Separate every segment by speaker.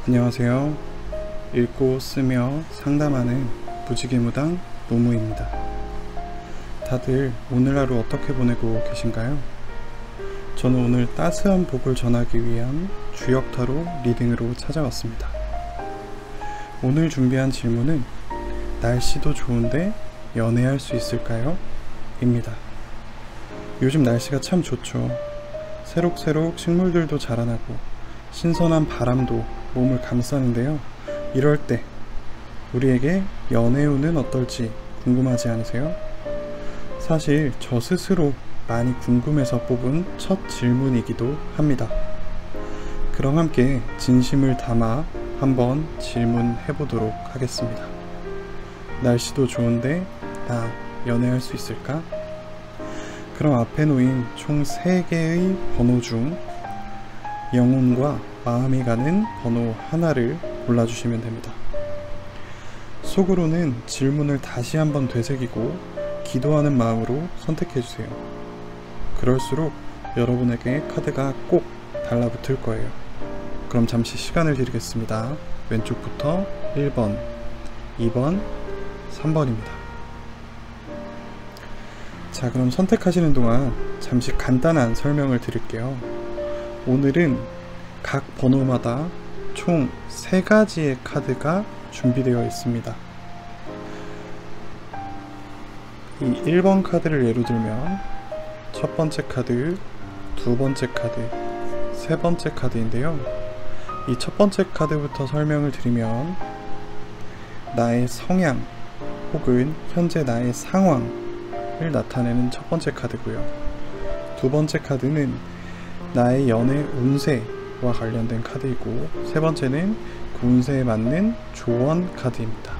Speaker 1: 안녕하세요. 읽고 쓰며 상담하는 무지개무당 노무입니다. 다들 오늘 하루 어떻게 보내고 계신가요? 저는 오늘 따스한 복을 전하기 위한 주역타로 리딩으로 찾아왔습니다. 오늘 준비한 질문은 날씨도 좋은데 연애할 수 있을까요? 입니다. 요즘 날씨가 참 좋죠. 새록새록 식물들도 자라나고 신선한 바람도 몸을 감싸는데요. 이럴 때 우리에게 연애운은 어떨지 궁금하지 않으세요? 사실 저 스스로 많이 궁금해서 뽑은 첫 질문이기도 합니다. 그럼 함께 진심을 담아 한번 질문해 보도록 하겠습니다. 날씨도 좋은데 나 연애할 수 있을까? 그럼 앞에 놓인 총 3개의 번호 중 영혼과 마음이 가는 번호 하나를 골라주시면 됩니다. 속으로는 질문을 다시 한번 되새기고 기도하는 마음으로 선택해주세요. 그럴수록 여러분에게 카드가 꼭 달라붙을 거예요. 그럼 잠시 시간을 드리겠습니다. 왼쪽부터 1번, 2번, 3번입니다. 자, 그럼 선택하시는 동안 잠시 간단한 설명을 드릴게요. 오늘은 각 번호마다 총 3가지의 카드가 준비되어 있습니다. 이 1번 카드를 예로 들면 첫 번째 카드, 두 번째 카드, 세 번째 카드인데요. 이 첫 번째 카드부터 설명을 드리면 나의 성향 혹은 현재 나의 상황을 나타내는 첫 번째 카드고요. 두 번째 카드는 나의 연애 운세와 관련된 카드이고, 세 번째는 그 운세에 맞는 조언 카드입니다.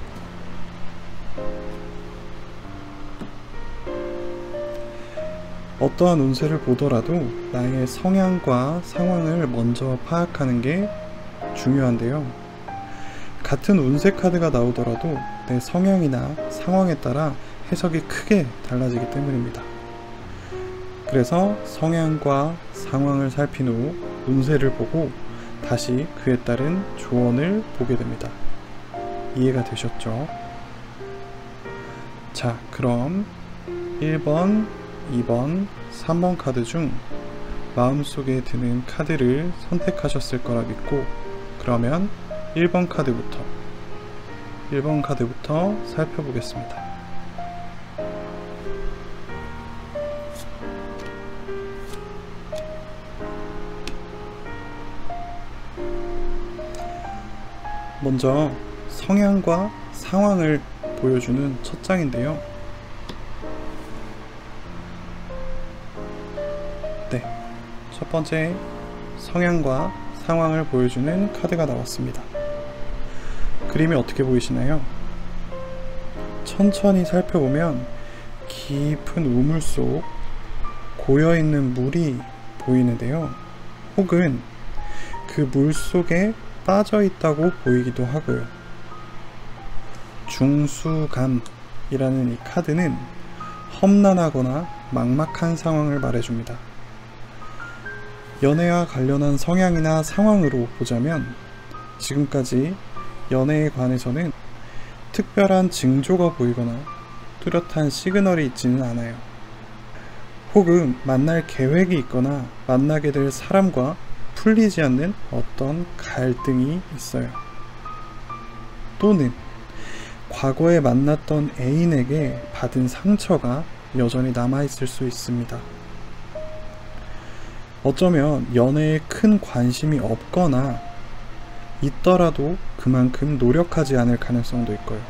Speaker 1: 어떠한 운세를 보더라도 나의 성향과 상황을 먼저 파악하는 게 중요한데요. 같은 운세 카드가 나오더라도 내 성향이나 상황에 따라 해석이 크게 달라지기 때문입니다. 그래서 성향과 상황을 살핀 후 운세를 보고 다시 그에 따른 조언을 보게 됩니다. 이해가 되셨죠? 자, 그럼 1번, 2번, 3번 카드 중 마음속에 드는 카드를 선택하셨을 거라 믿고, 그러면 1번 카드부터 살펴보겠습니다. 먼저 성향과 상황을 보여주는 첫 장인데요. 네, 첫 번째 성향과 상황을 보여주는 카드가 나왔습니다. 그림이 어떻게 보이시나요? 천천히 살펴보면 깊은 우물 속 고여있는 물이 보이는데요. 혹은 그 물 속에 빠져 있다고 보이기도 하고요. 중수감이라는 이 카드는 험난하거나 막막한 상황을 말해줍니다. 연애와 관련한 성향이나 상황으로 보자면 지금까지 연애에 관해서는 특별한 징조가 보이거나 뚜렷한 시그널이 있지는 않아요. 혹은 만날 계획이 있거나 만나게 될 사람과 풀리지 않는 어떤 갈등이 있어요. 또는 과거에 만났던 애인에게 받은 상처가 여전히 남아있을 수 있습니다. 어쩌면 연애에 큰 관심이 없거나 있더라도 그만큼 노력하지 않을 가능성도 있고요.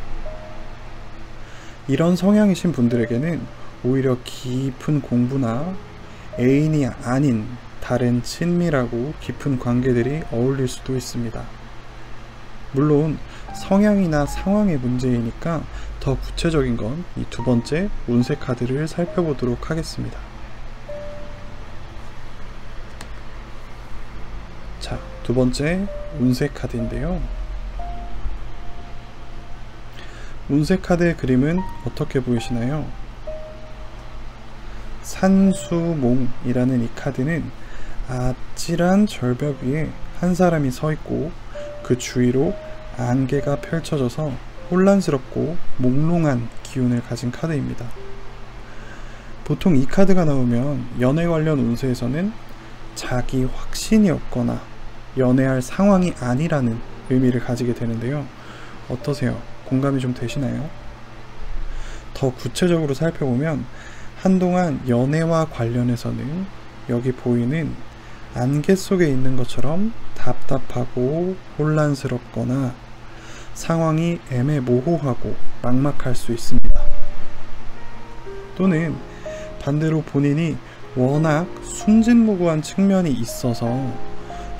Speaker 1: 이런 성향이신 분들에게는 오히려 깊은 공부나 애인이 아닌 다른 친밀하고 깊은 관계들이 어울릴 수도 있습니다. 물론 성향이나 상황의 문제이니까 더 구체적인 건 이 두 번째 운세 카드를 살펴보도록 하겠습니다. 자, 두 번째 운세 카드인데요. 운세 카드의 그림은 어떻게 보이시나요? 산수몽이라는 이 카드는 아찔한 절벽 위에 한 사람이 서 있고 그 그 주위로 안개가 펼쳐져서 혼란스럽고 몽롱한 기운을 가진 카드입니다. 보통 이 카드가 나오면 연애 관련 운세에서는 자기 확신이 없거나 연애할 상황이 아니라는 의미를 가지게 되는데요. 어떠세요? 공감이 좀 되시나요? 더 구체적으로 살펴보면 한동안 연애와 관련해서는 여기 보이는 안개 속에 있는 것처럼 답답하고 혼란스럽거나 상황이 애매모호하고 막막할 수 있습니다. 또는 반대로 본인이 워낙 순진무구한 측면이 있어서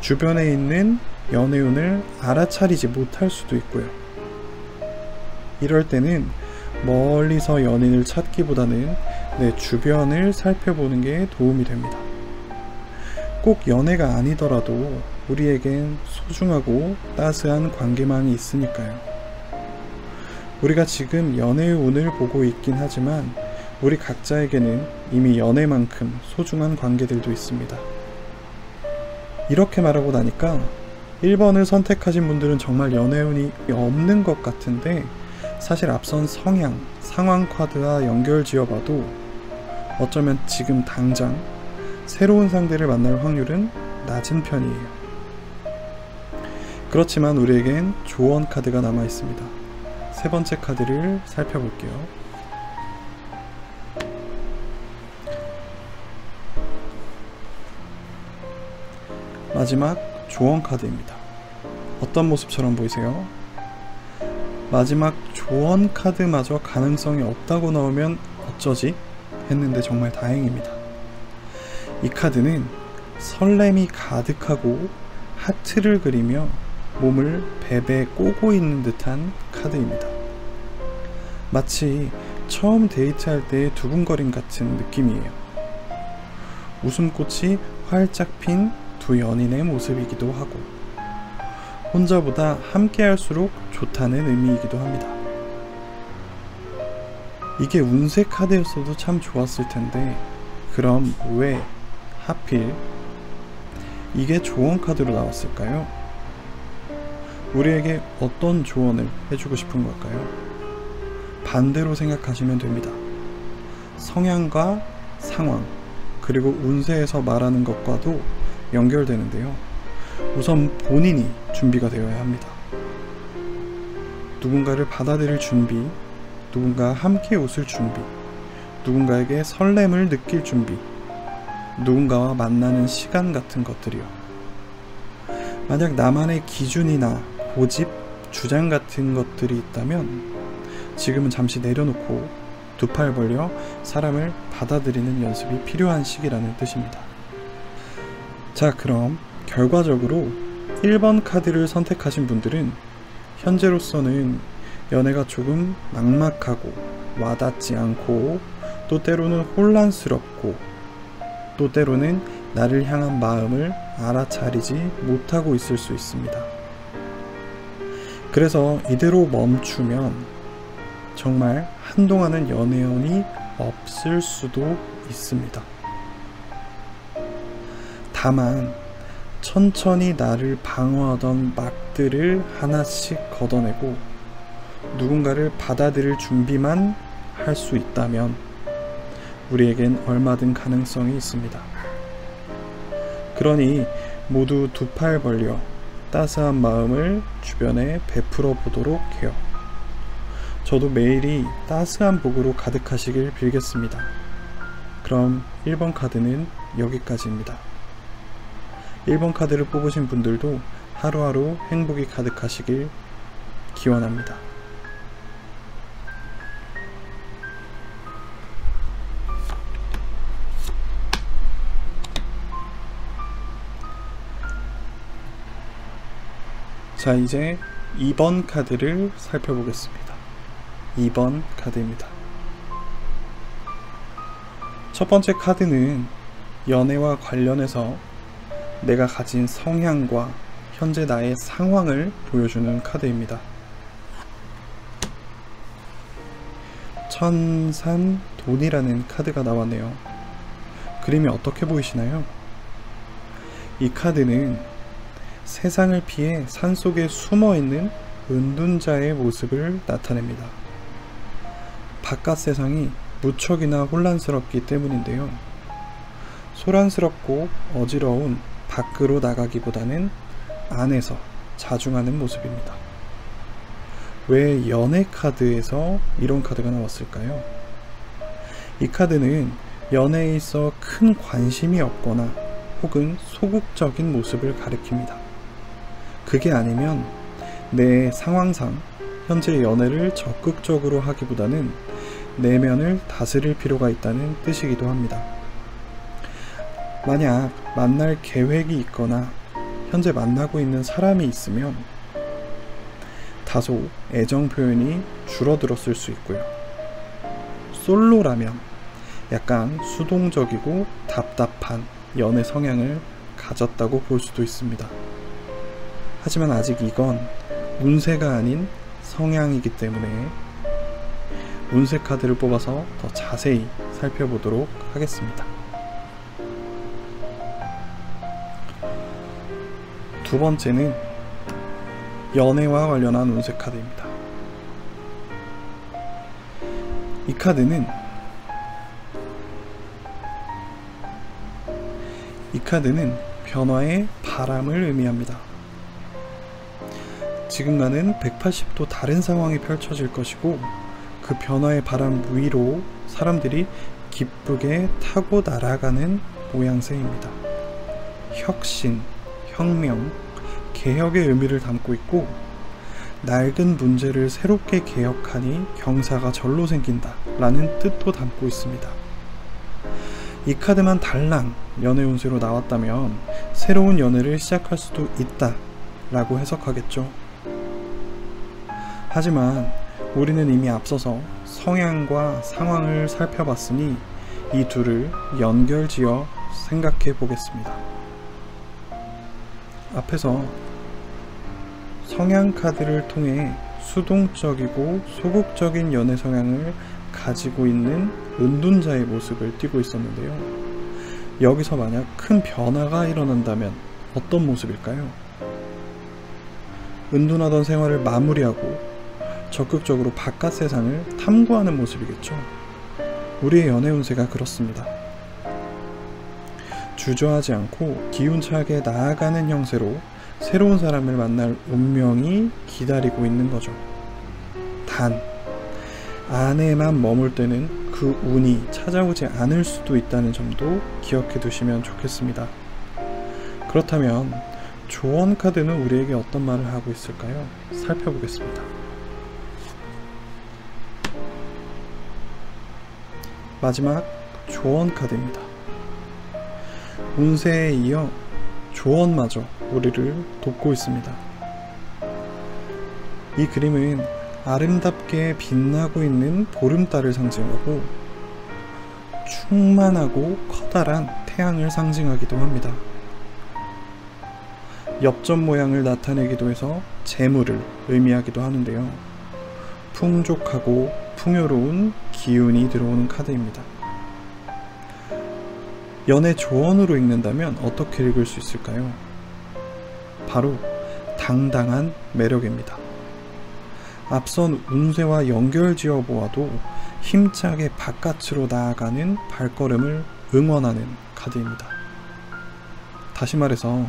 Speaker 1: 주변에 있는 연애운을 알아차리지 못할 수도 있고요. 이럴 때는 멀리서 연인을 찾기보다는 내 주변을 살펴보는 게 도움이 됩니다. 꼭 연애가 아니더라도 우리에겐 소중하고 따스한 관계망이 있으니까요. 우리가 지금 연애의 운을 보고 있긴 하지만 우리 각자에게는 이미 연애만큼 소중한 관계들도 있습니다. 이렇게 말하고 나니까 1번을 선택하신 분들은 정말 연애운이 없는 것 같은데, 사실 앞선 성향, 상황 카드와 연결 지어봐도 어쩌면 지금 당장 새로운 상대를 만날 확률은 낮은 편이에요. 그렇지만 우리에겐 조언 카드가 남아 있습니다. 세 번째 카드를 살펴볼게요. 마지막 조언 카드입니다. 어떤 모습처럼 보이세요? 마지막 조언 카드마저 가능성이 없다고 나오면 어쩌지? 했는데 정말 다행입니다. 이 카드는 설렘이 가득하고 하트를 그리며 몸을 베베 꼬고 있는 듯한 카드입니다. 마치 처음 데이트할 때의 두근거림 같은 느낌이에요. 웃음꽃이 활짝 핀 두 연인의 모습이기도 하고 혼자보다 함께할수록 좋다는 의미이기도 합니다. 이게 운세 카드였어도 참 좋았을 텐데, 그럼 왜 하필 이게 조언 카드로 나왔을까요? 우리에게 어떤 조언을 해주고 싶은 걸까요? 반대로 생각하시면 됩니다. 성향과 상황, 그리고 운세에서 말하는 것과도 연결되는데요. 우선 본인이 준비가 되어야 합니다. 누군가를 받아들일 준비, 누군가와 함께 웃을 준비, 누군가에게 설렘을 느낄 준비, 누군가와 만나는 시간 같은 것들이요. 만약 나만의 기준이나 고집, 주장 같은 것들이 있다면 지금은 잠시 내려놓고 두 팔 벌려 사람을 받아들이는 연습이 필요한 시기라는 뜻입니다. 자, 그럼 결과적으로 1번 카드를 선택하신 분들은 현재로서는 연애가 조금 막막하고 와닿지 않고, 또 때로는 혼란스럽고, 또 때로는 나를 향한 마음을 알아차리지 못하고 있을 수 있습니다. 그래서 이대로 멈추면 정말 한동안은 연애운이 없을 수도 있습니다. 다만 천천히 나를 방어하던 막들을 하나씩 걷어내고 누군가를 받아들일 준비만 할 수 있다면 우리에겐 얼마든 가능성이 있습니다. 그러니 모두 두 팔 벌려 따스한 마음을 주변에 베풀어 보도록 해요. 저도 매일이 따스한 복으로 가득하시길 빌겠습니다. 그럼 1번 카드는 여기까지입니다. 1번 카드를 뽑으신 분들도 하루하루 행복이 가득하시길 기원합니다. 자, 이제 2번 카드를 살펴보겠습니다. 2번 카드입니다. 첫 번째 카드는 연애와 관련해서 내가 가진 성향과 현재 나의 상황을 보여주는 카드입니다. 천산돈이라는 카드가 나왔네요. 그림이 어떻게 보이시나요? 이 카드는 세상을 피해 산속에 숨어있는 은둔자의 모습을 나타냅니다. 바깥 세상이 무척이나 혼란스럽기 때문인데요. 소란스럽고 어지러운 밖으로 나가기보다는 안에서 자중하는 모습입니다. 왜 연애 카드에서 이런 카드가 나왔을까요? 이 카드는 연애에 있어 큰 관심이 없거나 혹은 소극적인 모습을 가리킵니다. 그게 아니면 내 상황상 현재 연애를 적극적으로 하기보다는 내면을 다스릴 필요가 있다는 뜻이기도 합니다. 만약 만날 계획이 있거나 현재 만나고 있는 사람이 있으면 다소 애정 표현이 줄어들었을 수 있고요. 솔로라면 약간 수동적이고 답답한 연애 성향을 가졌다고 볼 수도 있습니다. 하지만 아직 이건 운세가 아닌 성향이기 때문에 운세 카드를 뽑아서 더 자세히 살펴보도록 하겠습니다. 두 번째는 연애와 관련한 운세 카드입니다. 이 카드는 변화의 바람을 의미합니다. 지금과는 180도 다른 상황이 펼쳐질 것이고 그 변화의 바람 위로 사람들이 기쁘게 타고 날아가는 모양새입니다. 혁신, 혁명, 개혁의 의미를 담고 있고 낡은 문제를 새롭게 개혁하니 경사가 절로 생긴다 라는 뜻도 담고 있습니다. 이 카드만 달랑 연애 운세로 나왔다면 새로운 연애를 시작할 수도 있다 라고 해석하겠죠. 하지만 우리는 이미 앞서서 성향과 상황을 살펴봤으니 이 둘을 연결지어 생각해 보겠습니다. 앞에서 성향 카드를 통해 수동적이고 소극적인 연애 성향을 가지고 있는 은둔자의 모습을 띠고 있었는데요. 여기서 만약 큰 변화가 일어난다면 어떤 모습일까요? 은둔하던 생활을 마무리하고 적극적으로 바깥 세상을 탐구하는 모습이겠죠. 우리의 연애 운세가 그렇습니다. 주저하지 않고 기운차게 나아가는 형세로 새로운 사람을 만날 운명이 기다리고 있는 거죠. 단, 안에만 머물 때는 그 운이 찾아오지 않을 수도 있다는 점도 기억해 두시면 좋겠습니다. 그렇다면 조언 카드는 우리에게 어떤 말을 하고 있을까요? 살펴보겠습니다. 마지막 조언 카드입니다. 운세에 이어 조언마저 우리를 돕고 있습니다. 이 그림은 아름답게 빛나고 있는 보름달을 상징하고 충만하고 커다란 태양을 상징하기도 합니다. 엽전 모양을 나타내기도 해서 재물을 의미하기도 하는데요. 풍족하고 풍요로운 기운이 들어오는 카드입니다. 연애 조언으로 읽는다면 어떻게 읽을 수 있을까요? 바로 당당한 매력입니다. 앞선 운세와 연결지어 보아도 힘차게 바깥으로 나아가는 발걸음을 응원하는 카드입니다. 다시 말해서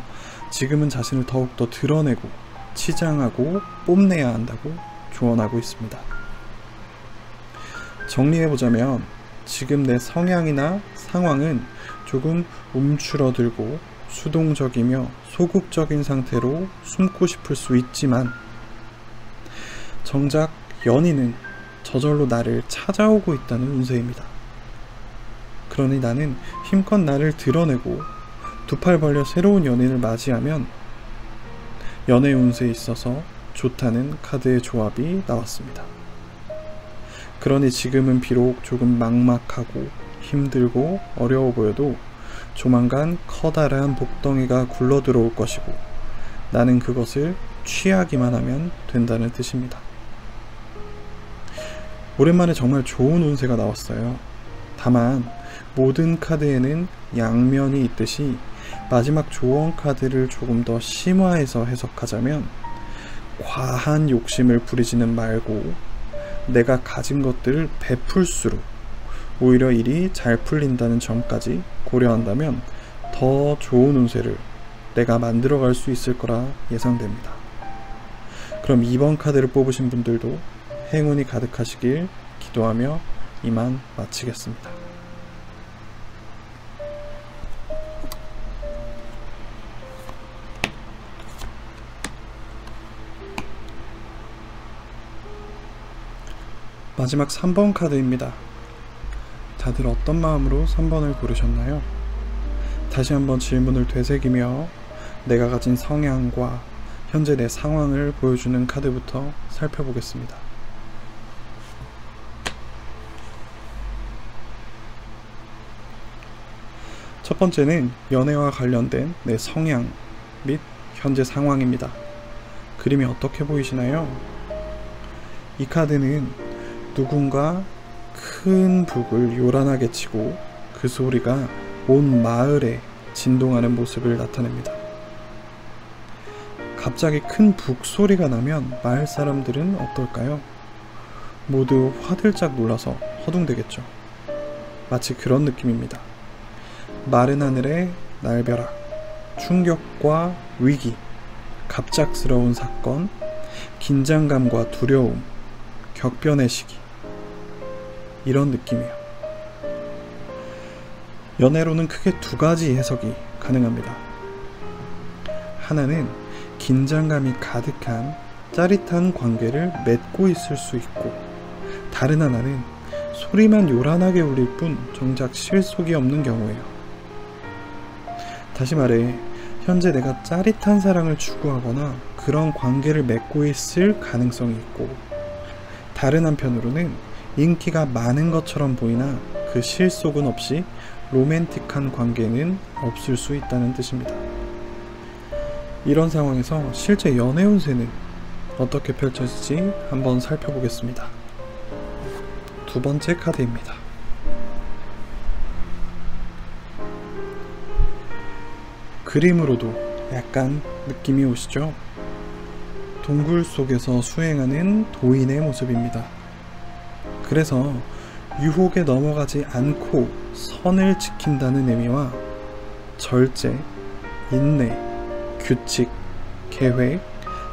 Speaker 1: 지금은 자신을 더욱더 드러내고 치장하고 뽐내야 한다고 조언하고 있습니다. 정리해보자면 지금 내 성향이나 상황은 조금 움츠러들고 수동적이며 소극적인 상태로 숨고 싶을 수 있지만 정작 연인은 저절로 나를 찾아오고 있다는 운세입니다. 그러니 나는 힘껏 나를 드러내고 두 팔 벌려 새로운 연인을 맞이하면 연애 운세에 있어서 좋다는 카드의 조합이 나왔습니다. 그러니 지금은 비록 조금 막막하고 힘들고 어려워 보여도 조만간 커다란 복덩이가 굴러 들어올 것이고 나는 그것을 취하기만 하면 된다는 뜻입니다. 오랜만에 정말 좋은 운세가 나왔어요. 다만 모든 카드에는 양면이 있듯이 마지막 조언 카드를 조금 더 심화해서 해석하자면, 과한 욕심을 부리지는 말고 내가 가진 것들을 베풀수록 오히려 일이 잘 풀린다는 점까지 고려한다면 더 좋은 운세를 내가 만들어갈 수 있을 거라 예상됩니다. 그럼 2번 카드를 뽑으신 분들도 행운이 가득하시길 기도하며 이만 마치겠습니다. 마지막 3번 카드입니다. 다들 어떤 마음으로 3번을 고르셨나요? 다시 한번 질문을 되새기며 내가 가진 성향과 현재 내 상황을 보여주는 카드부터 살펴보겠습니다. 첫 번째는 연애와 관련된 내 성향 및 현재 상황입니다. 그림이 어떻게 보이시나요? 이 카드는 누군가 큰 북을 요란하게 치고 그 소리가 온 마을에 진동하는 모습을 나타냅니다. 갑자기 큰 북 소리가 나면 마을 사람들은 어떨까요? 모두 화들짝 놀라서 허둥대겠죠. 마치 그런 느낌입니다. 마른 하늘의 날벼락, 충격과 위기, 갑작스러운 사건, 긴장감과 두려움, 격변의 시기, 이런 느낌이에요. 연애로는 크게 두 가지 해석이 가능합니다. 하나는 긴장감이 가득한 짜릿한 관계를 맺고 있을 수 있고, 다른 하나는 소리만 요란하게 울릴 뿐 정작 실속이 없는 경우예요. 다시 말해, 현재 내가 짜릿한 사랑을 추구하거나 그런 관계를 맺고 있을 가능성이 있고, 다른 한편으로는 인기가 많은 것처럼 보이나 그 실속은 없이 로맨틱한 관계는 없을 수 있다는 뜻입니다. 이런 상황에서 실제 연애 운세는 어떻게 펼쳐질지 한번 살펴보겠습니다. 두 번째 카드입니다. 그림으로도 약간 느낌이 오시죠? 동굴 속에서 수행하는 도인의 모습입니다. 그래서 유혹에 넘어가지 않고 선을 지킨다는 의미와 절제, 인내, 규칙, 계획,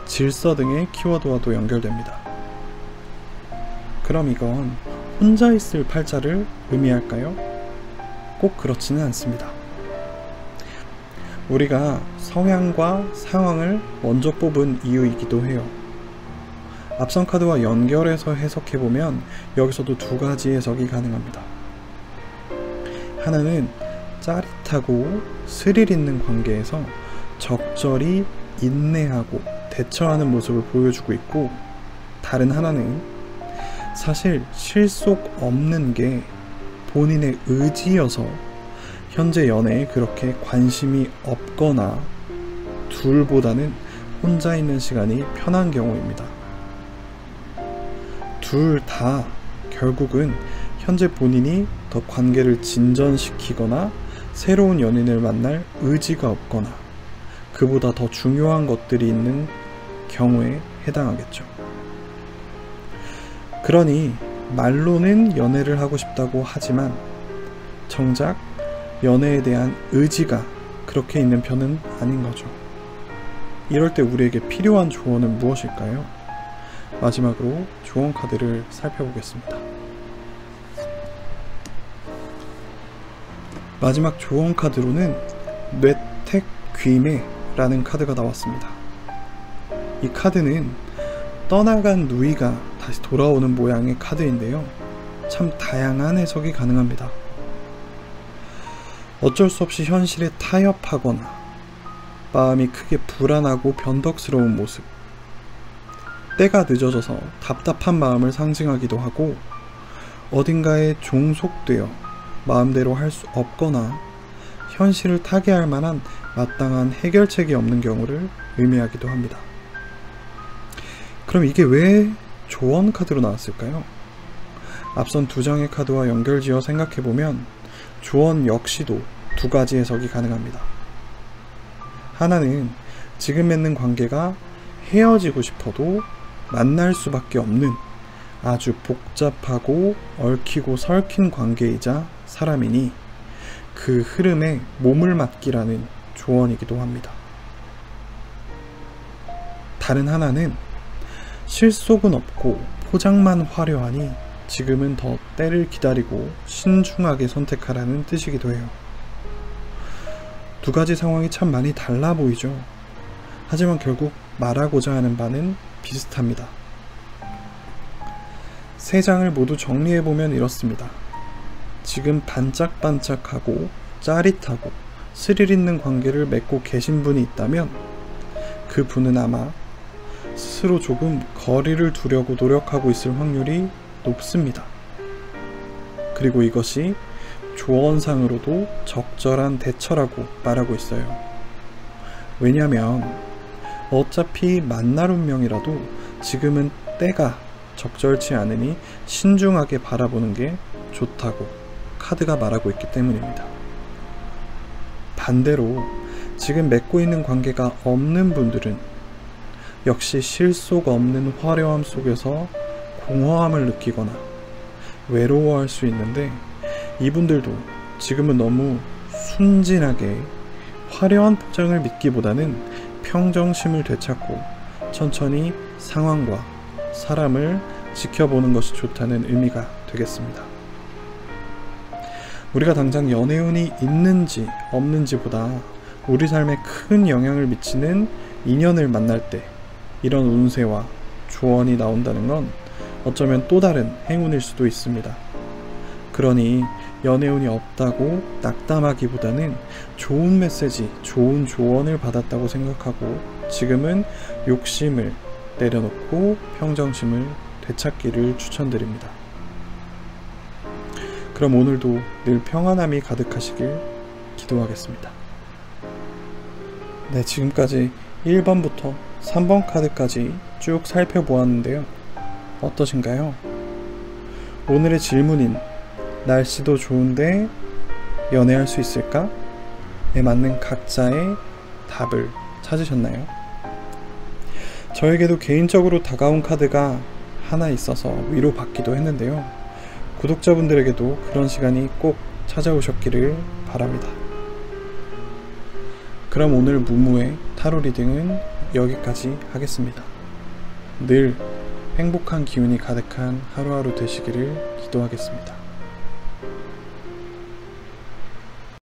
Speaker 1: 질서 등의 키워드와도 연결됩니다. 그럼 이건 혼자 있을 팔자를 의미할까요? 꼭 그렇지는 않습니다. 우리가 성향과 상황을 먼저 뽑은 이유이기도 해요. 앞선 카드와 연결해서 해석해보면 여기서도 두 가지 해석이 가능합니다. 하나는 짜릿하고 스릴 있는 관계에서 적절히 인내하고 대처하는 모습을 보여주고 있고, 다른 하나는 사실 실속 없는 게 본인의 의지여서 현재 연애에 그렇게 관심이 없거나 둘보다는 혼자 있는 시간이 편한 경우입니다. 둘 다 결국은 현재 본인이 더 관계를 진전시키거나 새로운 연인을 만날 의지가 없거나 그보다 더 중요한 것들이 있는 경우에 해당하겠죠. 그러니 말로는 연애를 하고 싶다고 하지만 정작 연애에 대한 의지가 그렇게 있는 편은 아닌 거죠. 이럴 때 우리에게 필요한 조언은 무엇일까요? 마지막으로 조언 카드를 살펴보겠습니다. 마지막 조언 카드로는 뇌택귀매라는 카드가 나왔습니다. 이 카드는 떠나간 누이가 다시 돌아오는 모양의 카드인데요. 참 다양한 해석이 가능합니다. 어쩔 수 없이 현실에 타협하거나 마음이 크게 불안하고 변덕스러운 모습, 때가 늦어져서 답답한 마음을 상징하기도 하고, 어딘가에 종속되어 마음대로 할 수 없거나 현실을 타개할 만한 마땅한 해결책이 없는 경우를 의미하기도 합니다. 그럼 이게 왜 조언 카드로 나왔을까요? 앞선 두 장의 카드와 연결지어 생각해보면 조언 역시도 두 가지 해석이 가능합니다. 하나는 지금 맺는 관계가 헤어지고 싶어도 만날 수밖에 없는 아주 복잡하고 얽히고 설킨 관계이자 사람이니 그 흐름에 몸을 맡기라는 조언이기도 합니다. 다른 하나는 실속은 없고 포장만 화려하니 지금은 더 때를 기다리고 신중하게 선택하라는 뜻이기도 해요. 두 가지 상황이 참 많이 달라 보이죠. 하지만 결국 말하고자 하는 바는 비슷합니다. 세 장을 모두 정리해보면 이렇습니다. 지금 반짝반짝하고 짜릿하고 스릴 있는 관계를 맺고 계신 분이 있다면 그 분은 아마 스스로 조금 거리를 두려고 노력하고 있을 확률이 높습니다. 그리고 이것이 조언상으로도 적절한 대처라고 말하고 있어요. 왜냐하면 어차피 만날 운명이라도 지금은 때가 적절치 않으니 신중하게 바라보는 게 좋다고 카드가 말하고 있기 때문입니다. 반대로 지금 맺고 있는 관계가 없는 분들은 역시 실속 없는 화려함 속에서 공허함을 느끼거나 외로워할 수 있는데, 이분들도 지금은 너무 순진하게 화려한 포장을 믿기보다는 평정심을 되찾고 천천히 상황과 사람을 지켜보는 것이 좋다는 의미가 되겠습니다. 우리가 당장 연애운이 있는지 없는지보다 우리 삶에 큰 영향을 미치는 인연을 만날 때 이런 운세와 조언이 나온다는 건 어쩌면 또 다른 행운일 수도 있습니다. 그러니 연애운이 없다고 낙담하기보다는 좋은 메시지, 좋은 조언을 받았다고 생각하고 지금은 욕심을 내려놓고 평정심을 되찾기를 추천드립니다. 그럼 오늘도 늘 평안함이 가득하시길 기도하겠습니다. 네, 지금까지 1번부터 3번 카드까지 쭉 살펴보았는데요. 어떠신가요? 오늘의 질문인 날씨도 좋은데 연애할 수 있을까? 에 맞는 각자의 답을 찾으셨나요? 저에게도 개인적으로 다가온 카드가 하나 있어서 위로받기도 했는데요. 구독자분들에게도 그런 시간이 꼭 찾아오셨기를 바랍니다. 그럼 오늘 무무의 타로 리딩은 여기까지 하겠습니다. 늘 행복한 기운이 가득한 하루하루 되시기를 기도하겠습니다.